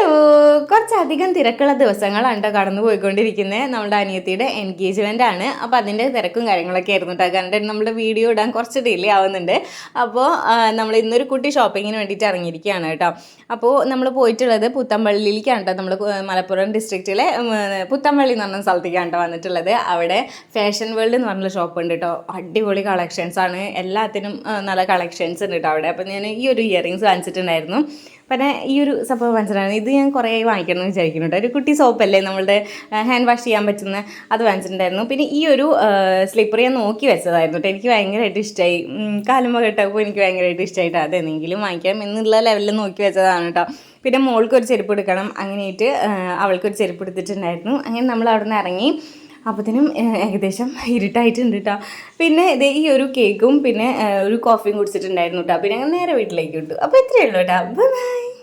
Hello, കുറച്ചധികം തിരക്കുള്ള ദിവസങ്ങളാണ് കേട്ടോ കടന്നു പോയിക്കൊണ്ടിരിക്കുന്നത്. നമ്മുടെ അനിയത്തിയുടെ എൻഗേജ്മെൻ്റ് ആണ്. അപ്പോൾ അതിൻ്റെ തിരക്കും കാര്യങ്ങളൊക്കെ ആയിരുന്നു കേട്ടോ. കാരണം നമ്മുടെ വീഡിയോ ഇടാൻ കുറച്ച് ഡിലേ ആവുന്നുണ്ട്. അപ്പോൾ നമ്മൾ ഇന്നൊരു കുട്ടി ഷോപ്പിങ്ങിന് വേണ്ടിയിട്ട് ഇറങ്ങിയിരിക്കുകയാണ് കേട്ടോ. അപ്പോൾ നമ്മൾ പോയിട്ടുള്ളത് പുത്തമ്പള്ളിയിലേക്കാണ് കേട്ടോ. നമ്മൾ മലപ്പുറം ഡിസ്ട്രിക്റ്റിലെ പുത്തമ്പള്ളി എന്ന് പറഞ്ഞ സ്ഥലത്തേക്കാണ് കേട്ടോ വന്നിട്ടുള്ളത്. അവിടെ ഫാഷൻ വേൾഡ് എന്ന് പറഞ്ഞ ഷോപ്പ് ഉണ്ട് കേട്ടോ. അടിപൊളി കളക്ഷൻസാണ്, എല്ലാത്തിനും നല്ല കളക്ഷൻസ് ഉണ്ട് കേട്ടോ അവിടെ. അപ്പോൾ ഞാൻ ഈ ഒരു ഇയറിങ്സ് വാങ്ങിച്ചിട്ടുണ്ടായിരുന്നു. പിന്നെ ഈ ഒരു സംഭവം വാങ്ങിച്ചിട്ടുണ്ടായിരുന്നു. ഇത് ഞാൻ കുറേ വാങ്ങിക്കണം എന്ന് വിചാരിക്കുന്നുണ്ട്. ഒരു കുട്ടി സോപ്പല്ലേ നമ്മളുടെ ഹാൻഡ് വാഷ് ചെയ്യാൻ പറ്റുന്ന, അത് വാങ്ങിച്ചിട്ടുണ്ടായിരുന്നു. പിന്നെ ഈ ഒരു സ്ലിപ്പർ ഞാൻ നോക്കി വെച്ചതായിരുന്നു കേട്ടോ. എനിക്ക് ഭയങ്കരമായിട്ട് ഇഷ്ടമായി. കാലുമ്പോൾ കേട്ടപ്പോൾ എനിക്ക് ഭയങ്കരമായിട്ട് ഇഷ്ടമായിട്ട് അതെന്തെങ്കിലും വാങ്ങിക്കാം എന്നുള്ള ലെവലിൽ നോക്കി വെച്ചതാണ് കേട്ടോ. പിന്നെ മോൾക്കൊരു ചെരുപ്പ് എടുക്കണം, അങ്ങനെയായിട്ട് അവൾക്കൊരു ചെരുപ്പ് എടുത്തിട്ടുണ്ടായിരുന്നു. അങ്ങനെ നമ്മൾ അവിടെ നിന്ന് ഇറങ്ങി. അപ്പോഴത്തേനും ഏകദേശം ഇരുട്ടായിട്ടുണ്ട് കേട്ടോ. പിന്നെ ഇത് ഈ ഒരു കേക്കും പിന്നെ ഒരു കോഫിയും കുടിച്ചിട്ടുണ്ടായിരുന്നു കേട്ടോ. പിന്നെ നേരെ വീട്ടിലേക്ക് വിട്ടു. അപ്പോൾ ഇത്രയേ ഉള്ളൂ കേട്ടോ. Bye bye.